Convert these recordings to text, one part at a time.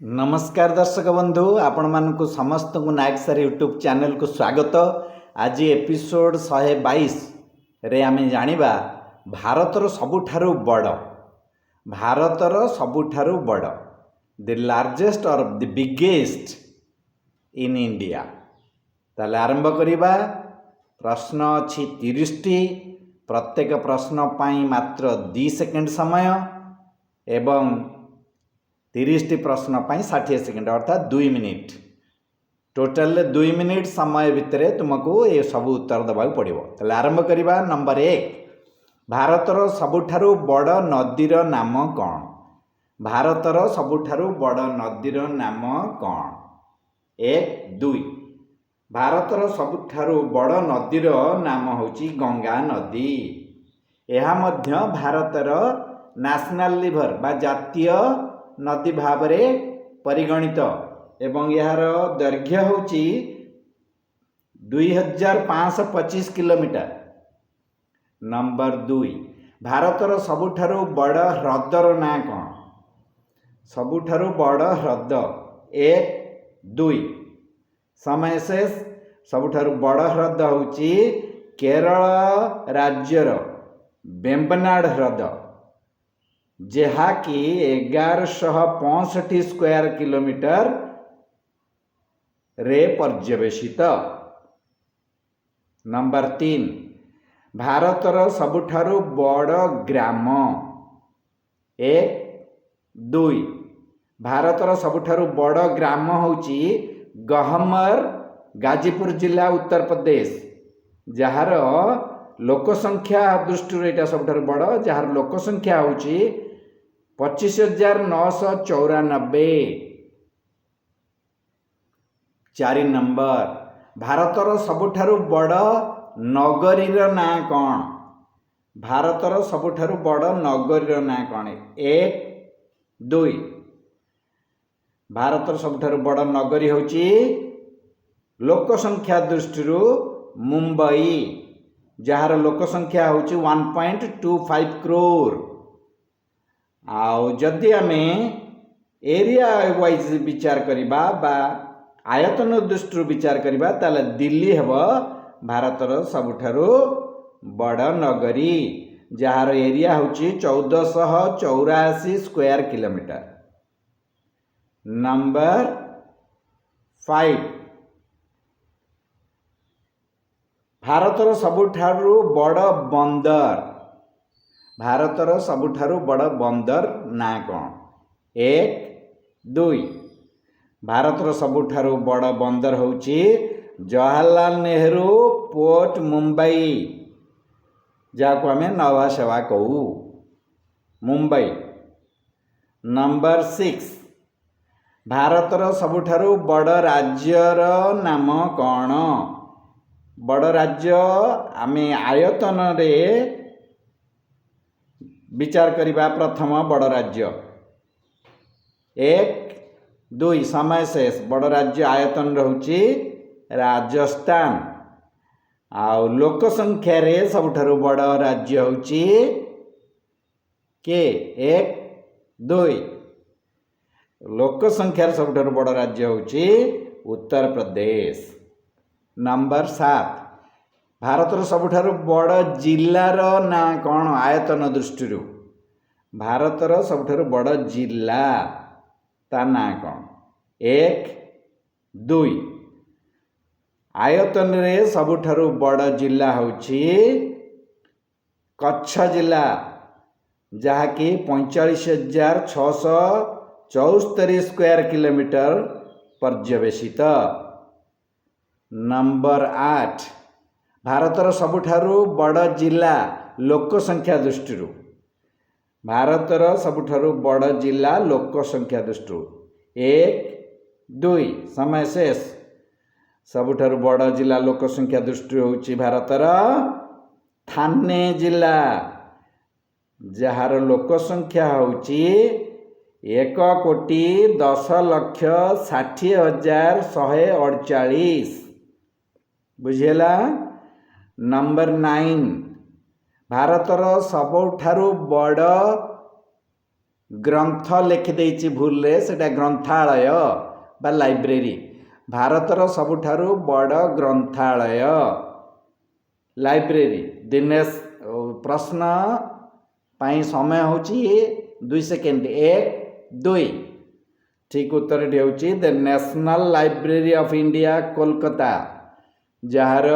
नमस्कार दर्शक बंधु आपण मानक समस्त को नायक सर यूट्यूब चैनल को स्वागत। आज एपिसोड 122 रे आमे जानिबा भारतर सबुठारु बड़ द लार्जेस्ट और द बिगेस्ट इन इंडिया। ताले आरंभ करिबा। प्रश्न अछि 30टी। प्रत्येक प्रश्न पाई मात्र 2 सेकेंड समय एवं 30टी प्रश्न पाई 60 सेकेंड अर्थात 2 मिनिट। टोटल 2 मिनिट समय भितर तुमको ये सब उत्तर दबाक पड़ो। ताले आरंभ करिबा। नंबर 1, भारतर सबुठारु बड़ नदीर नाम कौन? भारतर सबुठारु बड़ नदीर नाम कौन? 1, 2। भारतर सबुठारु बड़ नदीर नाम होची गंगा नदी। यह मध्य भारतर नेशनल रिवर बा जातीय नदी भावरे परिगणित एवं यार दैर्घ्य होची 2525 किलोमीटर। नंबर 2, भारतर सबुठारु बड़ ह्रदर ना कौन? सबुठारु बड़ ह्रद 1, 2। समय शेष। सबुठारु बड़ ह्रद होची केरल राज्यर वेम्बनाड ह्रद, जहा कि 1165 स्क्वायर किलोमीटर रे पर्यवेसित। नंबर 3, भारतर सबुठारु बड़ ग्राम 1, 2। भारतर सबुठारु बड़ ग्राम होची गहमर, गाजीपुर जिला, उत्तर प्रदेश, जार लोक संख्या दृष्टि एटा सबुठारु बड़, जार लोक संख्या होची 25,994। 4 नंबर, भारतर सबुठारु बड़ नगरीर ना कौन? भारतर सबुठारु बड़ नगरीर ना कौन? 1, 2। भारतर सबुठारु बड़ नगरी होची लोक संख्या दृष्टि मुंबई, जार लोक संख्या होची 1.25 करोड़। आउ जदि आमे एरिया वाइज विचार करिबा बा आयतन दृष्टि विचार करिबा ताले दिल्ली हेब भारतर सबुठारु बड़ नगरी, जार एरिया होची 1484 स्क्वायर किलोमीटर। नंबर 5, भारतर सबुठारु बड़ बंदर। भारतर सबुठारु बड़ बंदर ना कौन? 1, 2। भारतर सबुठारु बड़ बंदर होची जवाहरलाल नेहरू पोर्ट मुंबई, जाको आमे नवा सेवा कहू, मुंबई। नंबर 6, भारतर सबुठारु बड़ राज्यर नाम कौन? बड़ राज्य आमे आयतन रे विचार करिबा। प्रथम बड़ राज्य 1, 2। समय शेष। बड़ राज्य आयतन रहूची राजस्थान। आउ लोक संख्या रे सबुठारु बड़ राज्य होची के 1, 2। लोक संख्या सबुठारु बड़ राज्य होची उत्तर प्रदेश। नंबर 7, भारतर सबुठारु बड़ जिल्लार ना कौन? आयतन दृष्टि। भारतर सबुठारु बड़ जिल्ला ता ना कौन? 1, 2। आयतन रे सबुठारु बड़ जिल्ला होची कच्छ जिला, जहा कि 45,674 स्क्वायर किलोमीटर पर्यवेसित। नंबर 8, भारतर सबुठारु बड़ जिला लोक संख्या दृष्टि। भारतर सबुठारु बड़ जिला लोक संख्या दृष्टि 1, 2। समय शेष। सबुठारु बड़ जिला लोक संख्या दृष्टि होची भारतर थाने जिला, जार लोक संख्या होची 1,10,60,148। बुझेला। नंबर 9, भारतर सबुठारु बड़ ग्रंथ लिखिदेछि भूल रे सेटा ग्रंथालय बा लाइब्रेरी। भारतर सबुठारु बड़ ग्रंथालय लाइब्रेरी। दिनेश प्रश्न पाई समय होची 2 सेकेंड 1 2। ठीक उत्तर होची the national library of India Kolkata, जार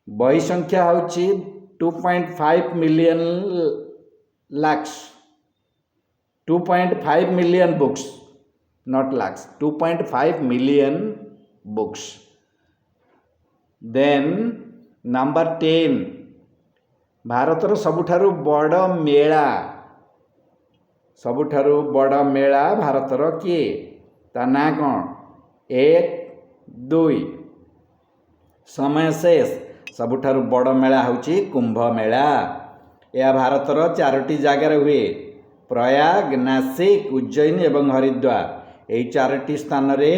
बही संख्या होची 2.5 million lakhs 2.5 million books not lakhs 2.5 million books. Then number 10 भारतर सबुठारु बड़ मेला, सबुठारु बड़ मेला भारतर किए ता ना कौन 1 2। समय शेष सबुठारु बड़ मेला होची कुंभ मेला। यह भारतर 4टी जगार हुए प्रयाग नासिक उज्जैन एवं हरिद्वार। यही 4टी स्थान रे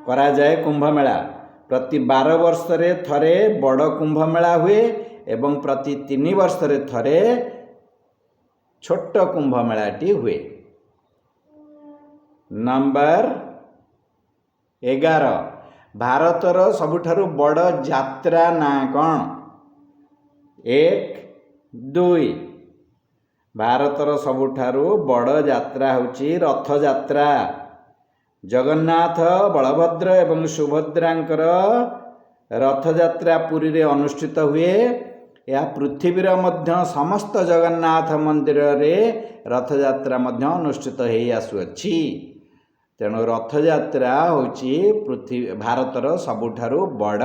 करा जाए कुंभ मेला। प्रति 12 वर्ष रे थरे बड़ कुंभ मेला हुए एवं प्रति 3 वर्ष रे थरे छोट कुंभ मेलाटी हुए। नंबर 11 भारतर सबुठारु बड़ यात्रा ना कौन 1 2। भारतर सबुठारु बड़ यात्रा होची रथ यात्रा। जगन्नाथ बलभद्र एवं सुभद्रांकर रथ यात्रा पुरी रे अनुष्ठित हुए। यह पृथ्वीर मध्य समस्त जगन्नाथ मंदिर रे रथ यात्रा मध्य अनुष्ठित होई आसुअछि। तेणु रथ यात्रा होची पृथ्वी भारतर सबुठारु बड़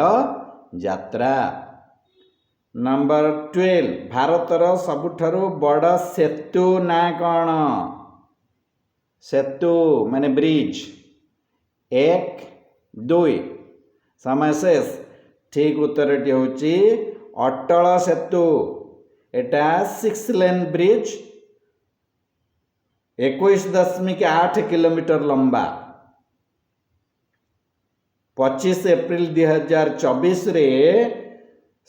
यात्रा। नंबर 12 भारतर सबुठारु बड़ सेतु ना कौन सेतु माने ब्रिज 1 2। समय शेष ठीक उत्तर होची अटल सेतु। एटा 6 लेन ब्रिज 21.8 किलोमीटर लंबा। 25 एप्रिल 2024 रे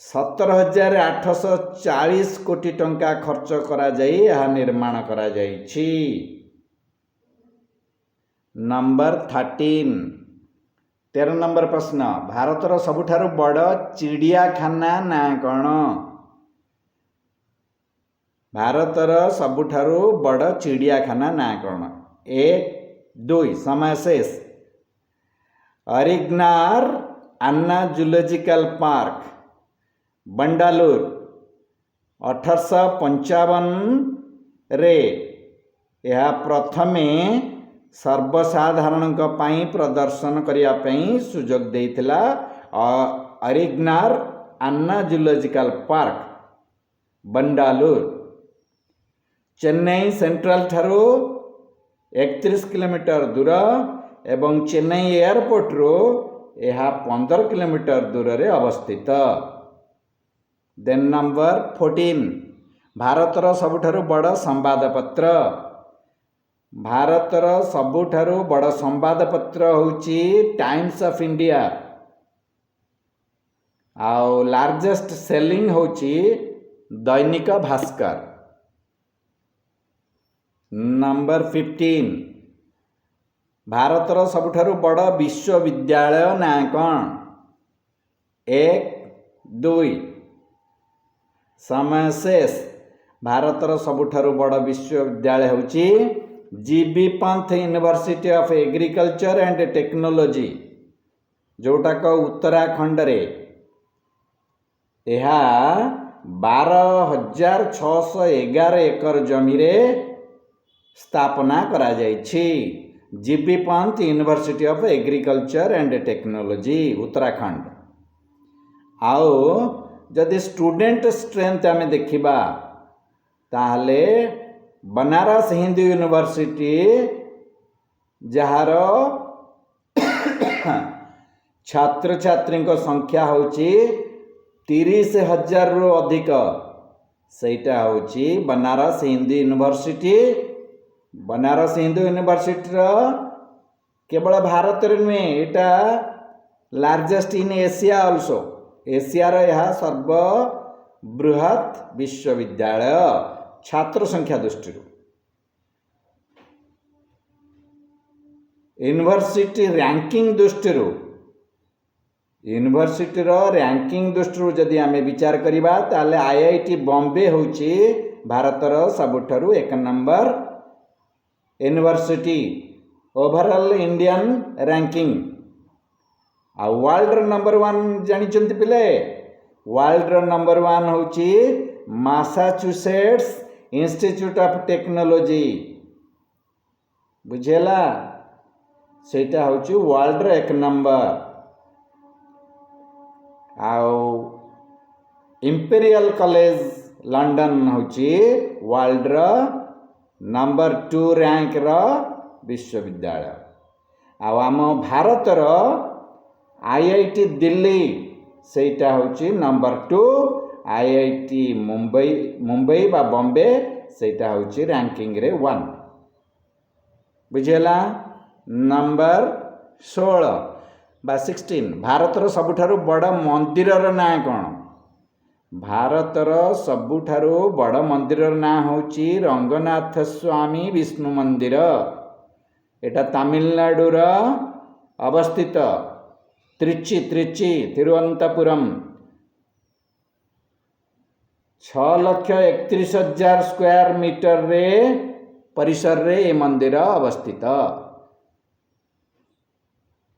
17,840 कोटी टंका खर्च करा जाई यह निर्माण करा जाईछि। नंबर 13 नंबर प्रश्न भारतर सबुठारु बड़ चिड़ियाखाना ना कौन। भारतर सबुठारु बड़ चिड़ियाखाना ना कौन 1 2। समय शेष अरिग्नार अन्ना जूलॉजिकल पार्क बंडालुर 1855 रे यह प्रथमे सर्वसाधारण प्रदर्शन करने सुजोग देइथिला। अरिग्नार अन्ना जूलॉजिकल पार्क बंडालुर चेन्नई सेंट्रल ठारू 31 किलोमीटर दूर एवं चेन्नई एयरपोर्ट रो यह 15 किलोमीटर दूर रे अवस्थित। देन नंबर 14 भारतर सबुठारु बड़ संवादपत्र। भारतर सबुठारु बड़ संवादपत्र होची टाइम्स ऑफ इंडिया आउ लार्जेस्ट सेलिंग होची दैनिक भास्कर। नंबर 15 भारतर सबुठारु बड़ विश्वविद्यालय ना कौन 1 2। समय शेष भारतर सबुठारु बड़ विश्वविद्यालय होची GB Pant University of Agriculture and Technology जोटाक उत्तराखंड रे यह 12,611 एकर जमी रे स्थापना करा जायछि। GB Pant University of Agriculture and Technology Uttarakhand. आओ जदि स्टूडेंट स्ट्रेंथ आमे देखिबा ताहले बनारस हिंदू यूनिवर्सिटी जार छात्र छात्री संख्या होची 30,000 रु अधिक सेटा होची बनारस हिंदू यूनिवर्सिटी। बनारस हिंदू यूनिवर्सिटी केवल भारत रे नुहे एटा largest in Asia also. Asia रो यह सर्वबृहत विश्वविद्यालय छात्र संख्या दृष्टि यूनिवर्सिटी रैंकिंग दृष्टि यूनिवर्सिटी रैंकिंग दृष्टि जदि आम विचार करवा ताले आईआईटी बॉम्बे होची भारतर सबुठारु 1 number university overall Indian ranking आ वर्ल्ड नंबर 1 जानिचंती पिले वर्ल्ड नंबर 1 होची मैसाचुसेट्स इंस्टीट्यूट ऑफ टेक्नोलॉजी बुझेला सेटा होची वर्ल्ड 1 नंबर आउ इंपीरियल कॉलेज लंडन होची वर्ल्ड नंबर 2 रैंक रो विश्वविद्यालय आम भारतर आईआईटी दिल्ली सेटा होची नंबर 2 आईआईटी मुंबई बा बॉम्बे सेटा होची रैंकिंग रे 1 बुझेला नंबर 16 बा 16 भारतर सबुठारु बड़ मंदिर ना कौन भारतर सबुठारु बड़ मंदिर ना होची रंगनाथ स्वामी विष्णु मंदिर एटा तमिलनाडु अवस्थित त्रिची तिरुवनंतपुरम 6,31,000 स्क्वायर मीटर रे परिसर रे ए मंदिर अवस्थित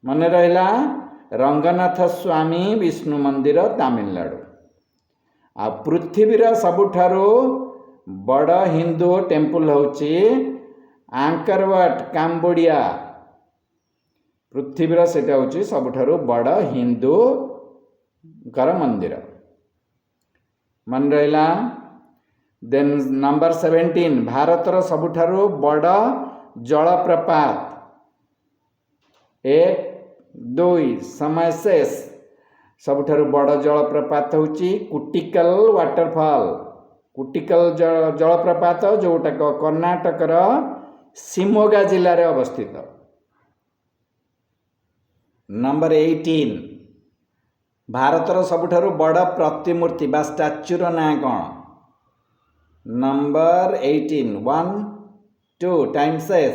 मन रहा रंगनाथ स्वामी विष्णु मंदिर तमिलनाडु आ पृथ्वीर सबुठारु बड़ हिंदू टेम्पल होची आंकरवाट काम्बोडिया पृथ्वीर सेटा होची सबुठारु बड़ हिंदू कर मंदिर मन रहा देन नंबर 17 भारतर सबुठारु बड़ जलप्रपात 1 2 समय शेष सबुठारु बड़ जलप्रपात होची कुटिकल वाटरफॉल कुटिकल जलप्रपात जोटा कर्नाटक शिमोगा जिले में अवस्थित नंबर 18 भारतर सबुठारु बड़ प्रतिमूर्ति बा स्टैच्यूर ना कौन नंबर 18 1 2 टाइम शेष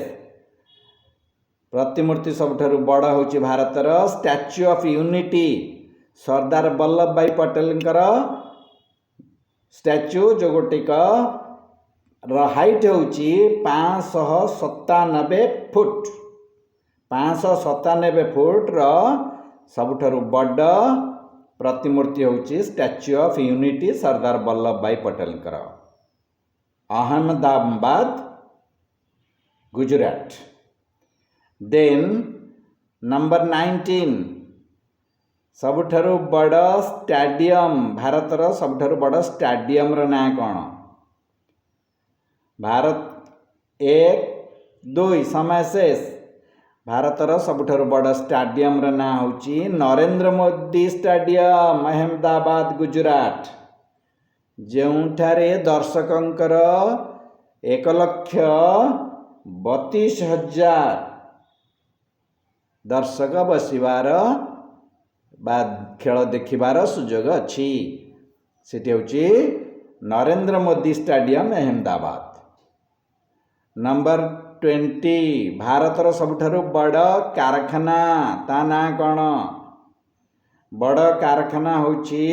प्रतिमूर्ति सबुठारु बड़ होची भारतर statue of unity Sardar Vallabh भाई पटेल स्टैच्यू जो गोटिक हाइट होची 597 फुट 597 फुट सबुठारु बड़ प्रतिमूर्ति होची statue of unity Sardar Vallabh भाई पटेल अहमदाबाद गुजरात देन नंबर 19 सबुठारु बड़ स्टेडियम भारतर सबुठारु बड़ स्टेडियम रो ना कौन भारत 1 2 समय शेष भारतर सबुठारु बड़ स्टेडियम रो ना होची नरेंद्र मोदी स्टेडियम अहमदाबाद गुजरात जोठारे दर्शकंकर 1,32,000 दर्शक बसिबार बा खेल देखिबार सुजोग अच्छी सेठी होची नरेंद्र मोदी स्टेडियम अहमदाबाद नंबर 20 भारतर सबुठारु बड़ कारखाना ता ना कौन बड़ कारखाना होची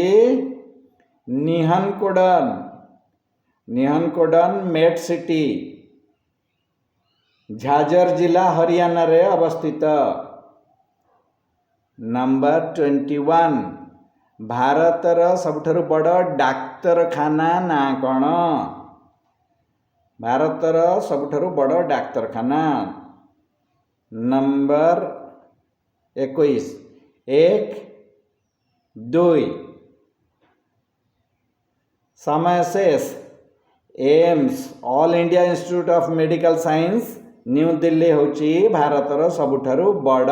निहनकोडन मेट सिटी झाजर जिला हरियाणा रे अवस्थित नंबर 21 भारतर सबुठारु बड़ डाक्तरखाना ना कौन भारतर सबुठारु बड़ डाक्तरखाना नंबर 21 1 2 समय शेष AIIMS all India institute of medical science new Delhi होची भारतर सबुठारु बड़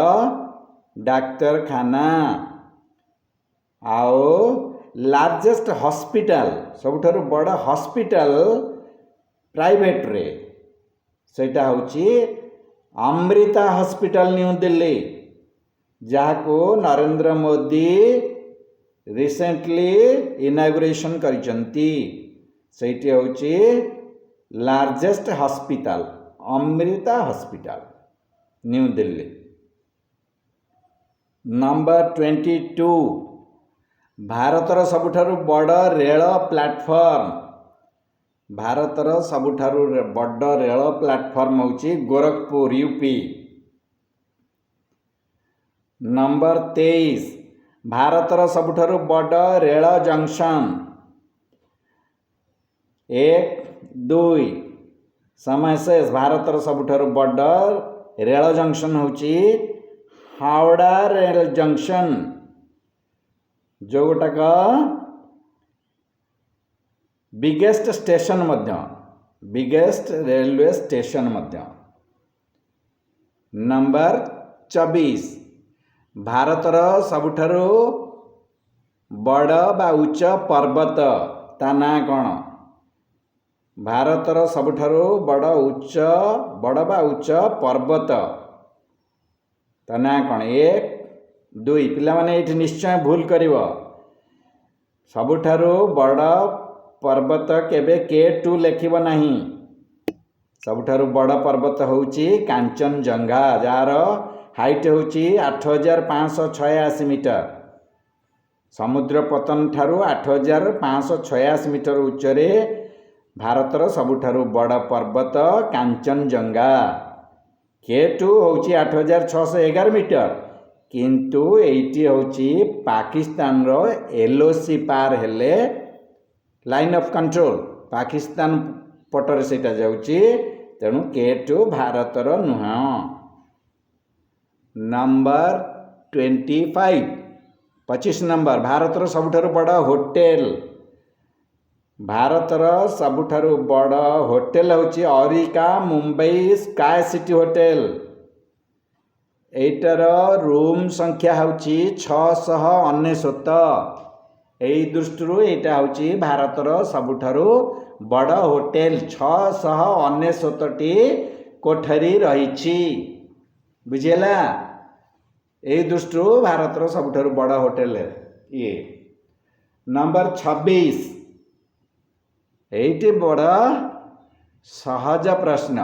डाक्तरखाना आओ लार्जेस्ट हॉस्पिटल सबुठारु बड़ हॉस्पिटल प्राइवेट रे सेटा होची अमृता हॉस्पिटल न्यू दिल्ली जहाको नरेंद्र मोदी रिसेंटली इनागुरेशन करिसंती सेठी होची largest hospital Amrita Hospital New Delhi. Number 22 भारतर सबुठारु बड़ रेल प्लाटफॉर्म। भारतर सबुठारु बड़ रेल प्लाटफॉर्म होची गोरखपुर यूपी। नंबर 23 भारतर सबुठारु बड़ रेल जंक्शन 1 2 समय शेष। भारतर सबुठारु बड़ रेल जंक्शन होची हावड़ा रेल जंक्शन जो गोटाक बिगेस्ट स्टेशन मध्य बिगेस्ट रेलवे स्टेशन मध्य। नंबर 24 भारतर सबुठारु बड़ बा उच्च पर्वत ता ना कौन? भारतर सबुठारु बड़ बा उच्च पर्वत ता ना कौन? 1 2 पिला माने एठी निश्चय भूल करिवो। सबुठारु बड़ पर्वत केबे K2 लेखिबो नाही। सबुठारु बड़ पर्वत होउची कांचनजंगा जार हाइट होउची 8586 मीटर। समुद्र पतन ठारू 8586 मीटर उच्चरे भारतर सबुठारु बड़ पर्वत कांचनजंगा। K2 होउची 8611 मीटर किंतु एटी होउची पाकिस्तान रो LOC पार हेले लाइन ऑफ कंट्रोल पाकिस्तान पटर सेटा जाउची तेणु K2 भारतर नुह। नंबर 25 नंबर भारतर सबुठारु बड़ होटेल। भारतर सबुठारु बड़ होटेल होची अरिका मुंबई स्काई सिटी होटेल। एटार रूम संख्या होची 699। एई दृष्टि एटा होची भारतर सबुठारु बड़ होटेल। 699टी कोठरी रहिछि बुझिला। एई दृष्टि भारतर सबुठारु बड़ होटेल ये। नंबर 26 एटी बड़ सहज प्रश्न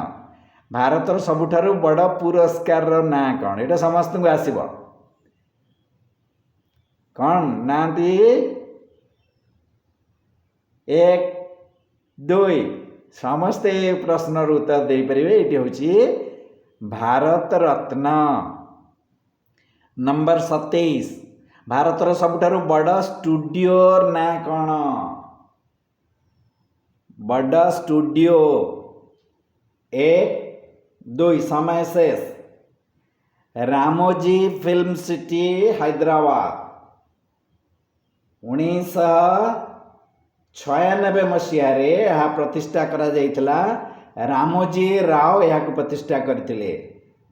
भारतर सबुठारु बड़ पुरस्कार ना कौन? एटा समस्त को आसीबो कौन नांती 1 2 समस्ते प्रश्न उत्तर दे परिवे। एटी होची भारत रत्न। नंबर 27 भारतर सबुठारु बड़ स्टूडियो ना कौन? बड़ स्टूडियो 1 2 समय शेष। रामोजी फिल्म सिटी हैदराबाद 1996 मसीह प्रतिष्ठा करा जाइथिला। रामोजी राव यह प्रतिष्ठा करथिले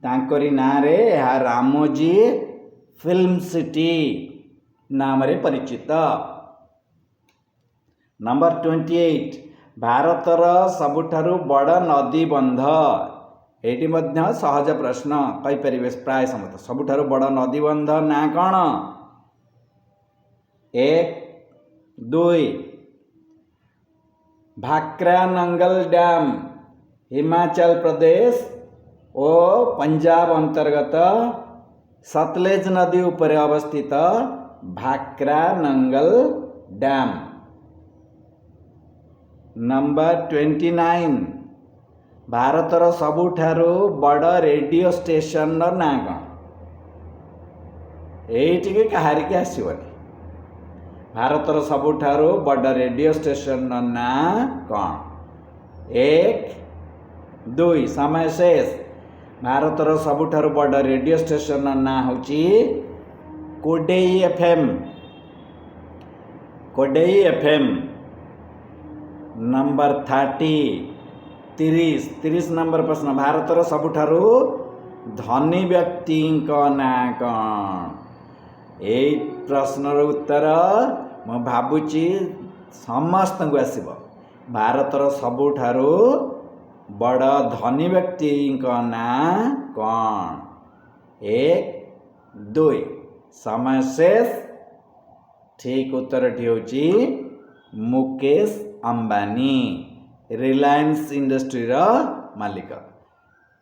तांकरी ना रे रामोजी फिल्म सिटी नाम रे परिचित। नंबर 28 भारतर सबुठारु बड़ नदी बंध। एटी मध्य सहज प्रश्न कहि परिबे प्राय समस्त। सबुठारु बड़ नदी बंध ना कौन? 1 2 भाक्रा नंगल डैम हिमाचल प्रदेश ओ पंजाब अंतर्गत सतलेज नदी उपरे अवस्थित भाक्रा नंगल डैम। नंबर 29 भारतर सबुठारु बड़ रेडियो स्टेशन ना कौन? एटी के कहारी के आसीबनी। भारतर सबुठारु बड़ रेडियो स्टेशन ना कौन? 1 2 समय शेष। भारतर सबुठारु बड़ रेडियो स्टेशन ना होची कोडेई FM। नंबर 30 नंबर प्रश्न भारतर सबुठारु धनी व्यक्ति ना कौन? ए प्रश्नर उत्तर मैं भावुची समस्त को आसीबो। भारतर सबुठारु बड़ धनी व्यक्ति ना कौन? 1 2 समय शेष। ठीक उत्तर टी होची मुकेश अंबानी। रिलायंस इंडस्ट्री मालिक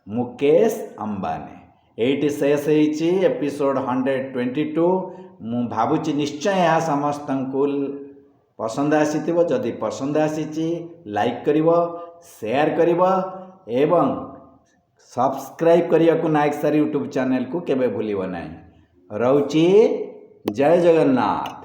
मुकेश अंबानी। एटी शेष होइछि एपिसोड 122। मु भावुची निश्चय यह समस्त को पसंद आसीथिबो। जदि पसंद आसीछि लाइक करिवो, शेयर करिवो एवं सब्सक्राइब करिया को नायक सर यूट्यूब चैनल को केबे भूलिबो नाही। रहउची जय जगन्नाथ।